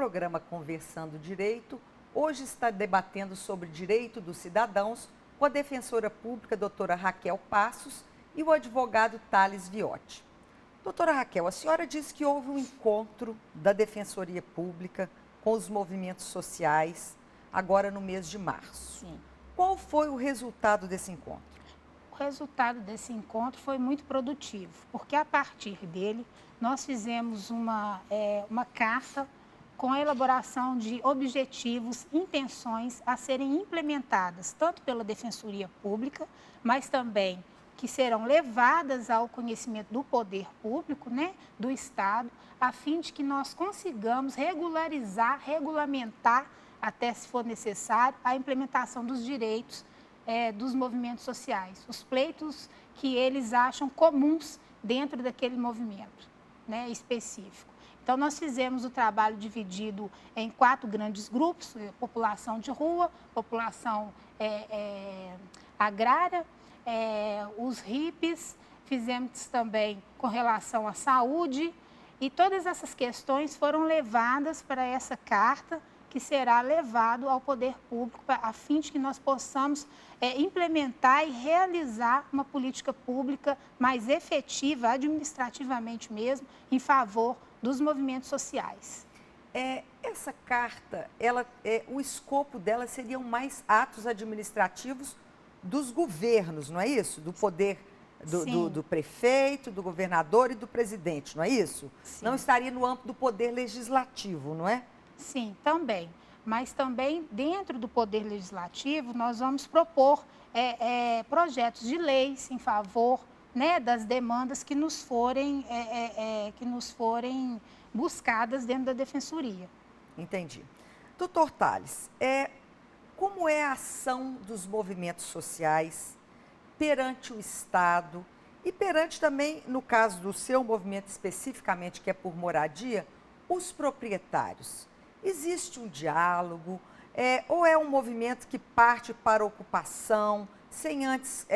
programa Conversando Direito, hoje está debatendo sobre direito dos cidadãos com a defensora pública, doutora Raquel Passos, e o advogado Thales Viotti. Doutora Raquel, a senhora disse que houve um encontro da Defensoria Pública com os movimentos sociais agora no mês de março. Sim. Qual foi o resultado desse encontro? O resultado desse encontro foi muito produtivo, porque a partir dele nós fizemos uma carta com a elaboração de objetivos, intenções a serem implementadas tanto pela Defensoria Pública, mas também que serão levadas ao conhecimento do poder público, né, do Estado, a fim de que nós consigamos regularizar, regulamentar, até se for necessário, a implementação dos direitos dos movimentos sociais, os pleitos que eles acham comuns dentro daquele movimento, né, específico. Então, nós fizemos o trabalho dividido em 4 grandes grupos: população de rua, população agrária, os hippies, fizemos também com relação à saúde, e todas essas questões foram levadas para essa carta, que será levado ao poder público, a fim de que nós possamos implementar e realizar uma política pública mais efetiva, administrativamente mesmo, em favor dos movimentos sociais. Essa carta, o escopo dela seriam mais atos administrativos dos governos, não é isso? Do poder do prefeito, do governador e do presidente, não é isso? Sim. Não estaria no âmbito do poder legislativo, não é? Sim, também. Mas também dentro do Poder Legislativo nós vamos propor projetos de leis em favor, né, das demandas que nos forem buscadas dentro da Defensoria. Entendi. Doutor Thales, como é a ação dos movimentos sociais perante o Estado e perante também, no caso do seu movimento especificamente, que é por moradia, os proprietários? Existe um diálogo ou é um movimento que parte para a ocupação, sem antes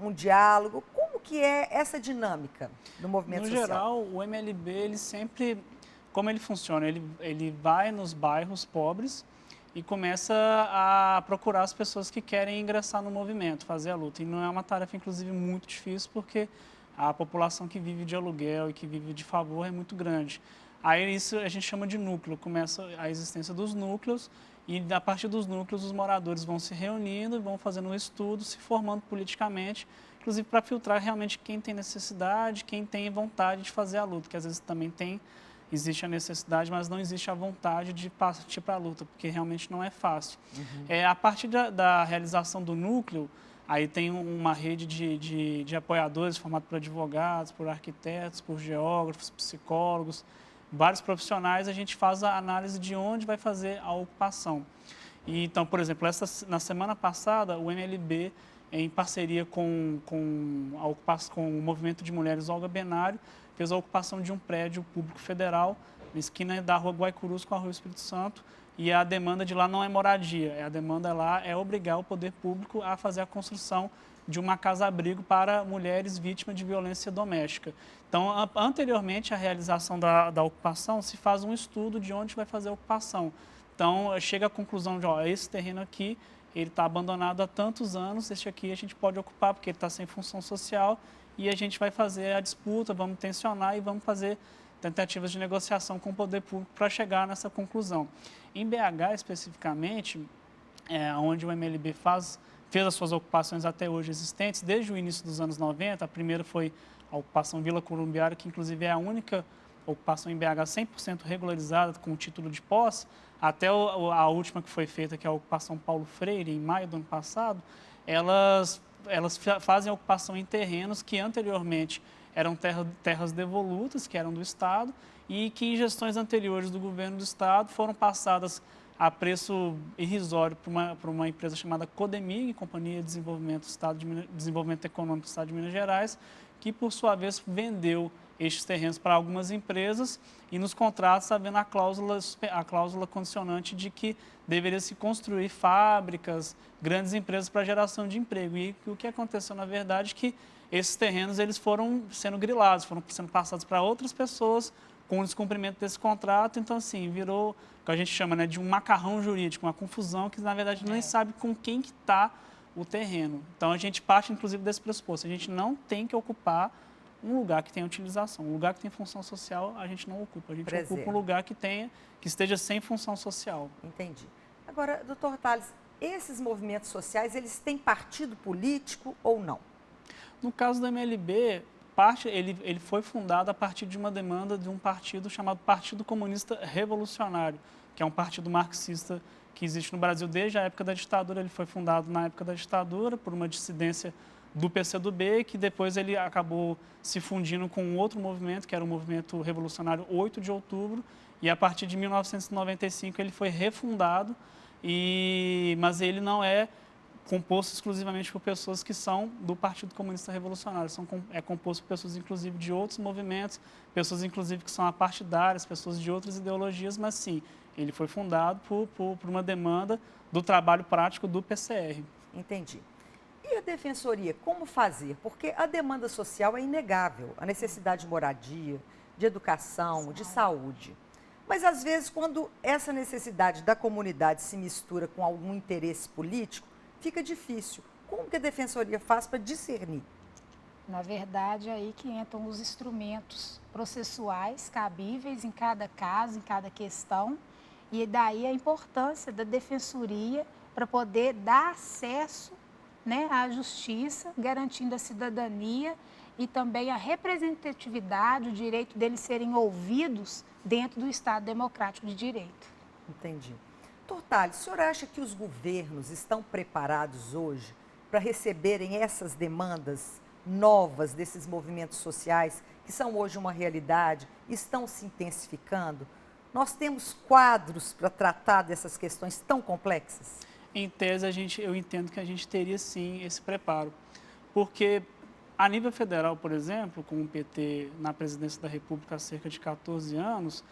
um diálogo? Como que é essa dinâmica do movimento social? No geral, o MLB, ele sempre, como ele funciona? Ele vai nos bairros pobres e começa a procurar as pessoas que querem ingressar no movimento, fazer a luta. E não é uma tarefa, inclusive, muito difícil, porque a população que vive de aluguel e que vive de favor é muito grande. Aí isso a gente chama de núcleo, começa a existência dos núcleos e a partir dos núcleos os moradores vão se reunindo, vão fazendo um estudo, se formando politicamente, inclusive para filtrar realmente quem tem necessidade, quem tem vontade de fazer a luta, que às vezes também existe a necessidade, mas não existe a vontade de partir para a luta, porque realmente não é fácil. A partir da realização do núcleo, aí tem uma rede de apoiadores formada por advogados, por arquitetos, por geógrafos, psicólogos, vários profissionais. A gente faz a análise de onde vai fazer a ocupação. E, então, por exemplo, na semana passada, o MLB, em parceria com o Movimento de Mulheres Olga Benário, fez a ocupação de um prédio público federal, na esquina da Rua Guaicurus com a Rua Espírito Santo, e a demanda de lá não é moradia, a demanda lá é obrigar o poder público a fazer a construção de uma casa-abrigo para mulheres vítimas de violência doméstica. Então, anteriormente à realização da ocupação, se faz um estudo de onde vai fazer a ocupação. Então, chega à conclusão de, esse terreno aqui, ele está abandonado há tantos anos, este aqui a gente pode ocupar porque ele está sem função social e a gente vai fazer a disputa, vamos tensionar e vamos fazer tentativas de negociação com o poder público para chegar nessa conclusão. Em BH, especificamente, onde o MLB fez as suas ocupações até hoje existentes, desde o início dos anos 90, a primeira foi a ocupação Vila Columbiara, que inclusive é a única ocupação em BH 100% regularizada com o título de posse, até a última que foi feita, que é a ocupação Paulo Freire, em maio do ano passado, elas fazem a ocupação em terrenos que anteriormente eram terras devolutas, que eram do Estado, e que em gestões anteriores do governo do Estado foram passadas a preço irrisório para uma empresa chamada Codemig, Companhia de Desenvolvimento Econômico do Estado de Minas Gerais, que, por sua vez, vendeu estes terrenos para algumas empresas e nos contratos havendo a cláusula condicionante de que deveria se construir fábricas, grandes empresas para geração de emprego. E o que aconteceu, na verdade, é que esses terrenos eles foram sendo grilados, foram sendo passados para outras pessoas com o descumprimento desse contrato. Então, assim, virou o que a gente chama, né, de um macarrão jurídico, uma confusão que, na verdade, nem sabe com quem que está o terreno. Então, a gente parte, inclusive, desse pressuposto. A gente não tem que ocupar um lugar que tenha utilização. Um lugar que tem função social, a gente não ocupa. A gente ocupa um lugar que esteja sem função social. Entendi. Agora, doutor Tales, esses movimentos sociais, eles têm partido político ou não? No caso do MLB, ele foi fundado a partir de uma demanda de um partido chamado Partido Comunista Revolucionário, que é um partido marxista que existe no Brasil desde a época da ditadura. Ele foi fundado na época da ditadura por uma dissidência do PCdoB, que depois ele acabou se fundindo com um outro movimento, que era o Movimento Revolucionário 8 de Outubro, e a partir de 1995 ele foi refundado, mas ele não é composto exclusivamente por pessoas que são do Partido Comunista Revolucionário. É composto por pessoas, inclusive, de outros movimentos, pessoas, inclusive, que são apartidárias, pessoas de outras ideologias, mas, sim, ele foi fundado por uma demanda do trabalho prático do PCR. Entendi. E a defensoria, como fazer? Porque a demanda social é inegável, a necessidade de moradia, de educação, de saúde. Mas, às vezes, quando essa necessidade da comunidade se mistura com algum interesse político, fica difícil. Como que a defensoria faz para discernir? Na verdade, é aí que entram os instrumentos processuais cabíveis em cada caso, em cada questão, e daí a importância da defensoria para poder dar acesso, né, à justiça, garantindo a cidadania e também a representatividade, o direito deles serem ouvidos dentro do Estado Democrático de Direito. Entendi. Doutor Tales, o senhor acha que os governos estão preparados hoje para receberem essas demandas novas desses movimentos sociais, que são hoje uma realidade, estão se intensificando? Nós temos quadros para tratar dessas questões tão complexas? Em tese, eu entendo que a gente teria, sim, esse preparo. Porque, a nível federal, por exemplo, com o PT na presidência da República há cerca de 14 anos,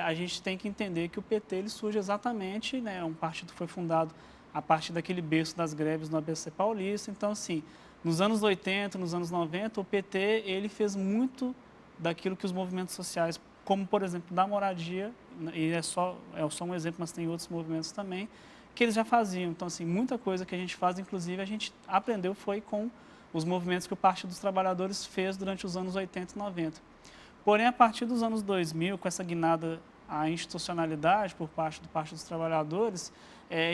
a gente tem que entender que o PT ele surge exatamente, né, um partido que foi fundado a partir daquele berço das greves no ABC Paulista. Então, assim, nos anos 80, nos anos 90, o PT ele fez muito daquilo que os movimentos sociais, como, por exemplo, da moradia, e é só um exemplo, mas tem outros movimentos também, que eles já faziam. Então, assim, muita coisa que a gente faz, inclusive, a gente aprendeu foi com os movimentos que o Partido dos Trabalhadores fez durante os anos 80 e 90. Porém, a partir dos anos 2000, com essa guinada à institucionalidade por parte do Partido dos Trabalhadores,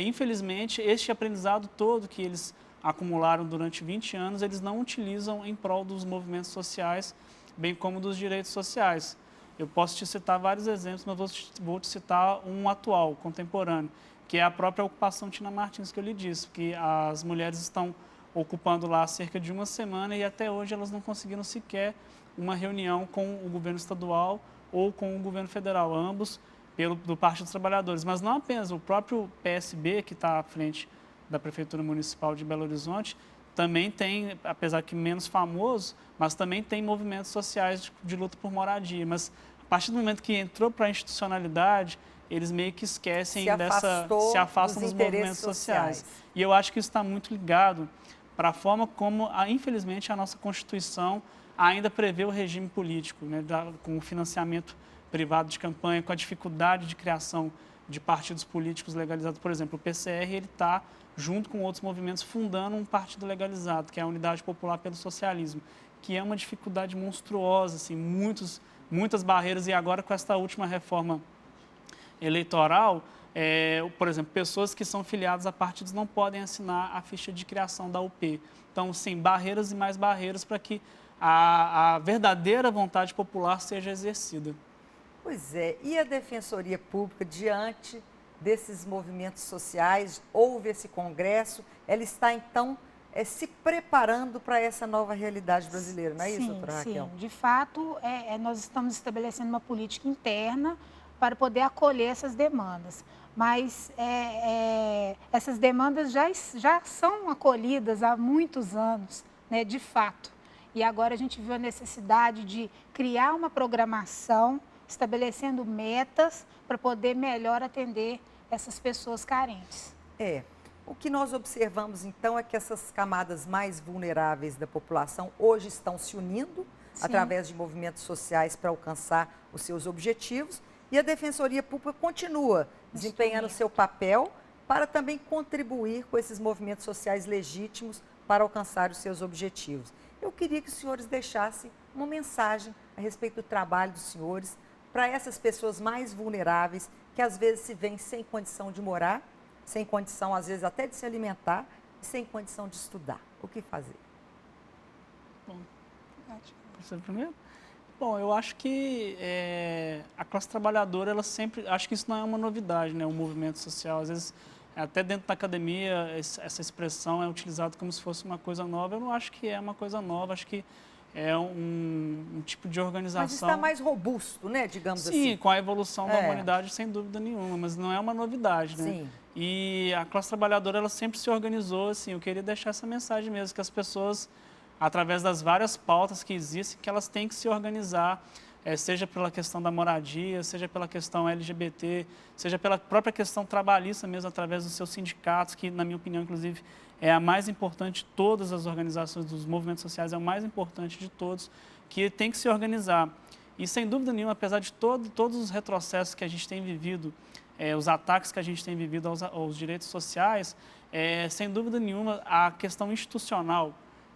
infelizmente, este aprendizado todo que eles acumularam durante 20 anos, eles não utilizam em prol dos movimentos sociais, bem como dos direitos sociais. Eu posso te citar vários exemplos, mas vou te citar um atual, contemporâneo, que é a própria ocupação Tina Martins, que eu lhe disse, que as mulheres estão ocupando lá há cerca de uma semana e até hoje elas não conseguiram sequer uma reunião com o governo estadual ou com o governo federal, ambos do Partido dos Trabalhadores. Mas não apenas, o próprio PSB, que está à frente da Prefeitura Municipal de Belo Horizonte, também tem, apesar que menos famoso, mas também tem movimentos sociais de luta por moradia. Mas a partir do momento que entrou para a institucionalidade, eles meio que esquecem se afastam dos movimentos sociais. E eu acho que isso está muito ligado para a forma como, infelizmente, a nossa Constituição ainda prevê o regime político, né, com o financiamento privado de campanha, com a dificuldade de criação de partidos políticos legalizados. Por exemplo, o PCR está, junto com outros movimentos, fundando um partido legalizado, que é a Unidade Popular pelo Socialismo, que é uma dificuldade monstruosa, assim, muitas barreiras. E agora, com esta última reforma eleitoral, por exemplo, pessoas que são filiadas a partidos não podem assinar a ficha de criação da UP. Então, sim, barreiras e mais barreiras para que a verdadeira vontade popular seja exercida. Pois é, e a Defensoria Pública, diante desses movimentos sociais, houve esse congresso, ela está, então, se preparando para essa nova realidade brasileira, não é isso, doutora Raquel? Sim, de fato, nós estamos estabelecendo uma política interna para poder acolher essas demandas. Mas essas demandas já são acolhidas há muitos anos, né, de fato. E agora a gente viu a necessidade de criar uma programação, estabelecendo metas para poder melhor atender essas pessoas carentes. O que nós observamos, então, é que essas camadas mais vulneráveis da população hoje estão se unindo através de movimentos sociais para alcançar os seus objetivos. E a Defensoria Pública continua desempenhando seu papel para também contribuir com esses movimentos sociais legítimos para alcançar os seus objetivos. Eu queria que os senhores deixassem uma mensagem a respeito do trabalho dos senhores para essas pessoas mais vulneráveis que às vezes se veem sem condição de morar, sem condição às vezes até de se alimentar e sem condição de estudar. O que fazer? Bom, você primeiro? Bom, eu acho que a classe trabalhadora, ela sempre, acho que isso não é uma novidade, né? O movimento social, às vezes, até dentro da academia, essa expressão é utilizada como se fosse uma coisa nova. Eu não acho que é uma coisa nova, acho que é um tipo de organização... Mas está mais robusto, né, digamos assim. Sim, com a evolução da humanidade, sem dúvida nenhuma, mas não é uma novidade, né? Sim. E a classe trabalhadora, ela sempre se organizou, assim, eu queria deixar essa mensagem mesmo, que as pessoas, através das várias pautas que existem, que elas têm que se organizar, seja pela questão da moradia, seja pela questão LGBT, seja pela própria questão trabalhista mesmo, através dos seus sindicatos, que, na minha opinião, inclusive, é a mais importante de todas as organizações dos movimentos sociais, é o mais importante de todos, que tem que se organizar. E, sem dúvida nenhuma, apesar de todos os retrocessos que a gente tem vivido, os ataques que a gente tem vivido aos direitos sociais, sem dúvida nenhuma, a questão institucional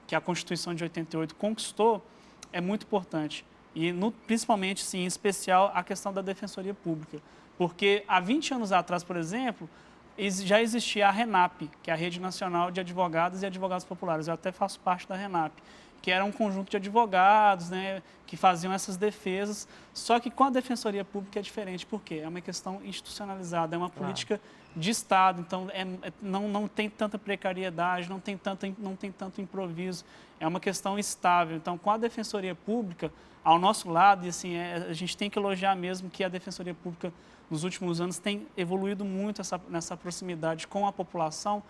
que a Constituição de 88 conquistou é muito importante. E, principalmente, sim, em especial, a questão da Defensoria Pública. Porque há 20 anos atrás, por exemplo, já existia a RENAP, que é a Rede Nacional de Advogados e Advogados Populares. Eu até faço parte da RENAP, que era um conjunto de advogados, né, que faziam essas defesas. Só que com a Defensoria Pública é diferente, porque é uma questão institucionalizada, é uma política de Estado, então não tem tanta precariedade, não tem tanto improviso, é uma questão estável. Então, com a Defensoria Pública ao nosso lado, e assim, a gente tem que elogiar mesmo que a Defensoria Pública, nos últimos anos, tem evoluído muito nessa proximidade com a população,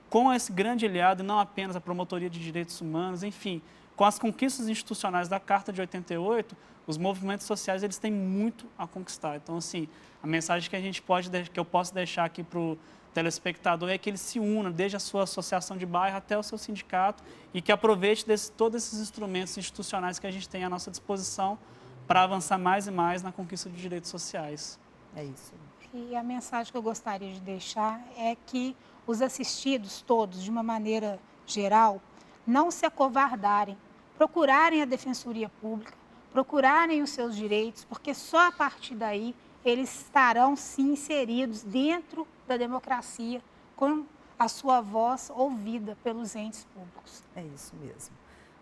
com esse grande aliado, e não apenas a Promotoria de Direitos Humanos, enfim, com as conquistas institucionais da Carta de 88, os movimentos sociais eles têm muito a conquistar. Então, assim, a mensagem que eu posso deixar aqui para o telespectador é que ele se una, desde a sua associação de bairro até o seu sindicato, e que aproveite todos esses instrumentos institucionais que a gente tem à nossa disposição para avançar mais e mais na conquista de direitos sociais. É isso. E a mensagem que eu gostaria de deixar é que os assistidos todos, de uma maneira geral, não se acovardarem, procurarem a Defensoria Pública, procurarem os seus direitos, porque só a partir daí eles estarão, sim, inseridos dentro da democracia, com a sua voz ouvida pelos entes públicos. É isso mesmo.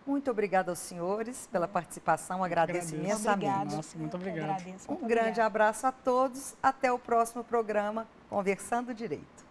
Muito obrigada aos senhores pela participação, agradeço imensamente. Obrigada. Nossa, muito obrigado. Agradeço, muito Um grande obrigada. abraço a todos, até o próximo programa Conversando Direito.